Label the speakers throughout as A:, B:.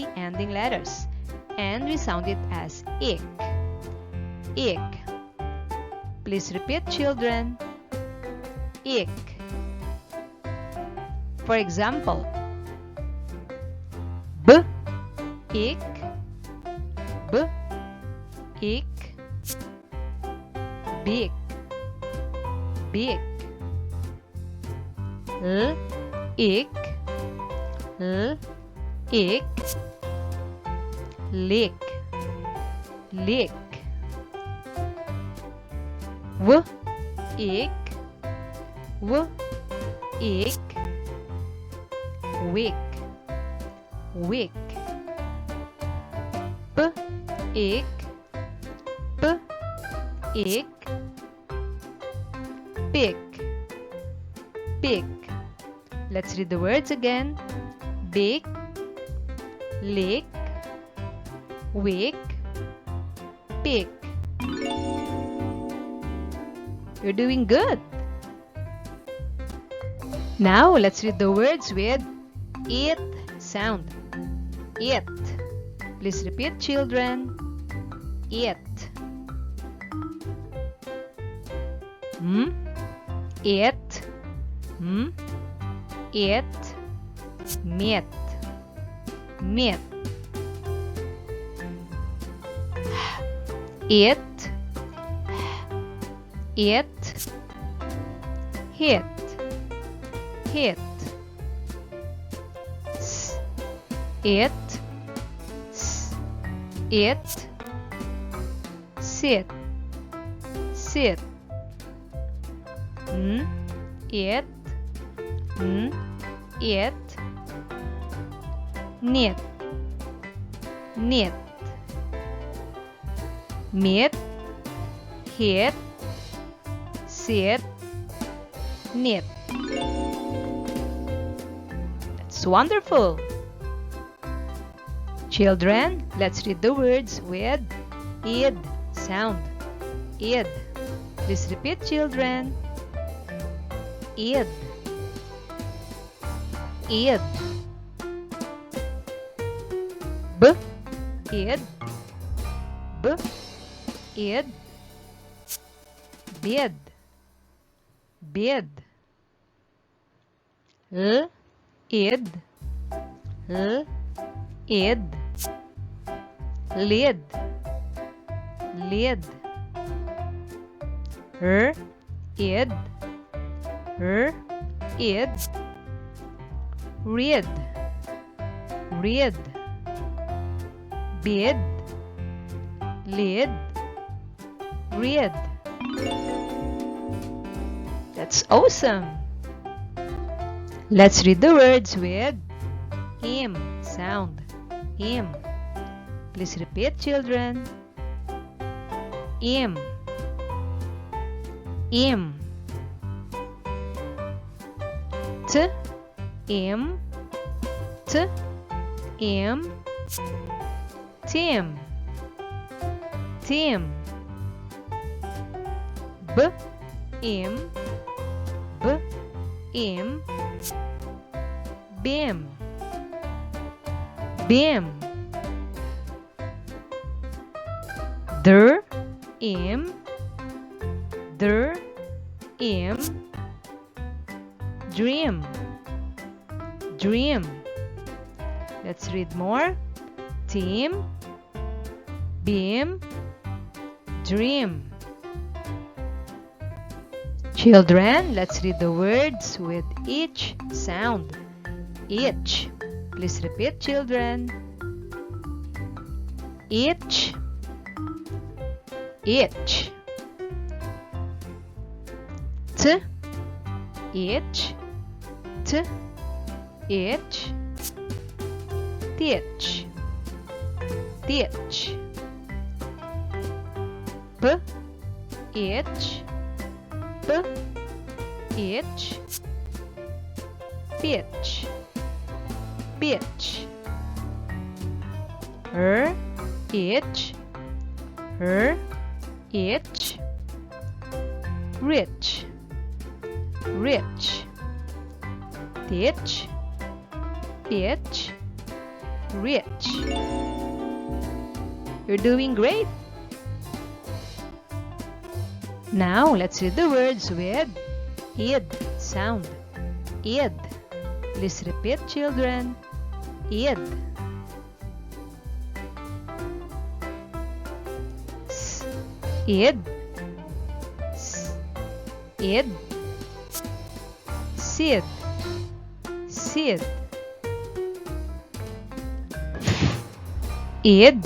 A: A ending letters, and we sound it as ick. Ick. Please repeat, children. Ick. For example, b, ick, b, ick, big, big. L, ick, l, ick, lick, lick. W, ick, w, ick, wick, wick. P, ick, p, ick, pick, pick. Let's read the words again. Big, lick, wick, pick. You're doing good. Now let's read the words with it sound. It. Please repeat, children. It. It. It. Meat. Meat. It. It. Hit. Hit. S. It. S. It. Sit. Sit. It. It. Knit. Knit. Meet. Hit. Sit. Knit. That's wonderful. Children, let's read the words with id sound. Id. Please repeat, children. Id. Id. B. Id. B. Id. Bid. Bid. L. Id. L. Id. Lid. Lid. R. Id. R. Id. Read. Read. Bid. Lid. Read. That's awesome. Let's read the words with im sound. Im. Please repeat, children. Im. Im. T. Im. T. Im. Tim. Tim. B. Im. B. Im. Bim. Bim. Der. Im. Der. Im. Dream. Dream. Let's read more. Team. Beam. Dream. Children, let's read the words with each sound. Each. Please repeat, children. Each. Each. T. Each. T. Each. Teach. Teach. P. Each. P. Each. Pitch. Pitch. R. Each. R. Each. Rich. Rich. Teach. Pitch. rich. You're doing great. Now, let's read the words with id sound. Id. Please repeat, children. Id. S. Id. S. Id. Sid. Sid. Id.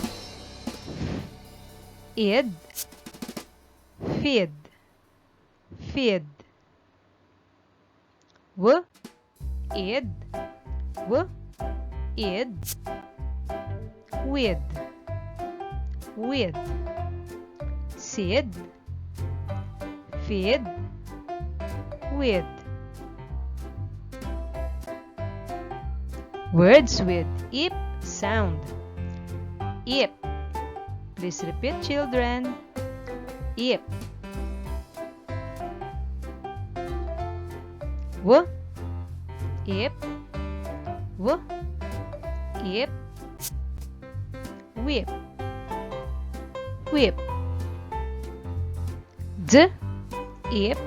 A: Id. Feed. Feed. W. Id. W. Id. With. With. Seed. Feed. With. Words with ip sound. Ip. Please repeat, children. Ip. W. Ip. W. Ip. Whip. Whip. D. Ip.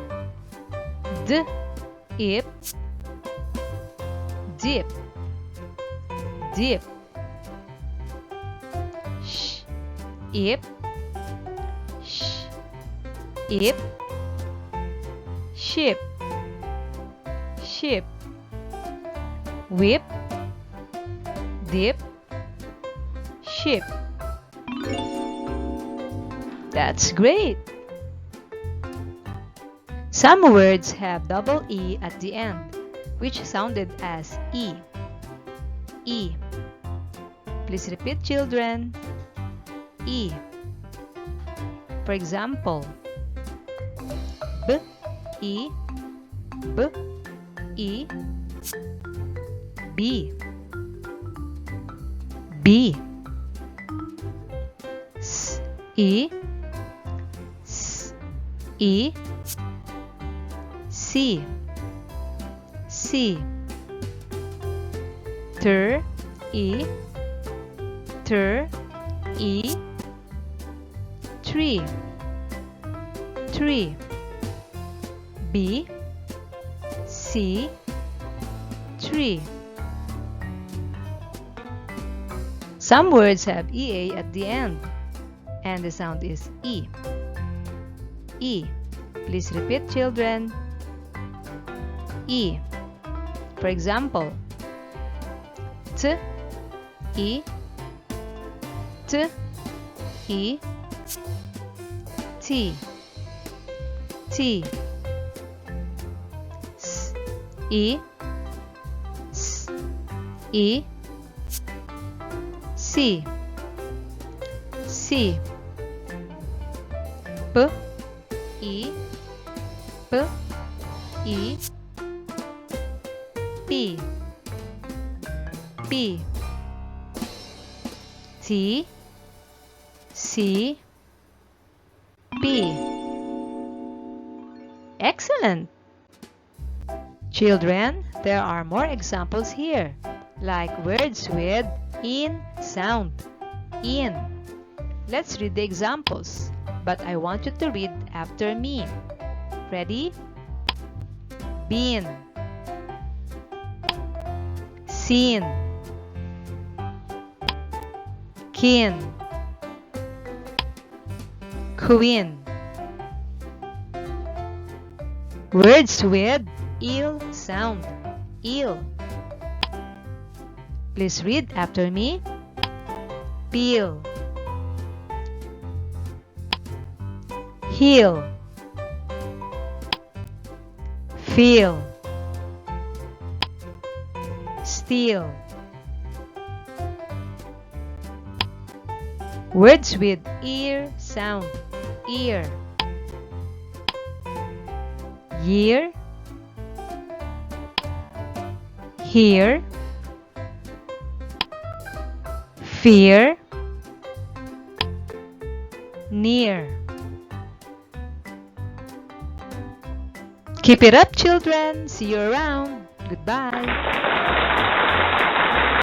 A: D. Ip. Dip. Dip. Sh. Ip. Sh. Ip. Ship. Ship. Whip. Dip. Ship. That's great. Some words have double E at the end, which sounded as E. E. Please repeat, children. E. For example, B, E, B, E, B, B, S, E, S, E, C, C, Ter, E, Ter, E, tree, tree, B, C, tree. Some words have EA at the end, and the sound is E. E. Please repeat, children. E. For example, T, E, T, E, T, T, S, E, S, E, C, C, P, E, P, E, P, P, T, C, P. Excellent! Children, there are more examples here, like words with in sound. In. Let's read the examples, but I want you to read after me. Ready? Been, seen, kin, queen. Words with ill sound. Ill. Please read after me. Peel, heal, feel, steal. Words with ear sound. Ear, year, hear, fear, near. Keep it up, children. See you around. Goodbye.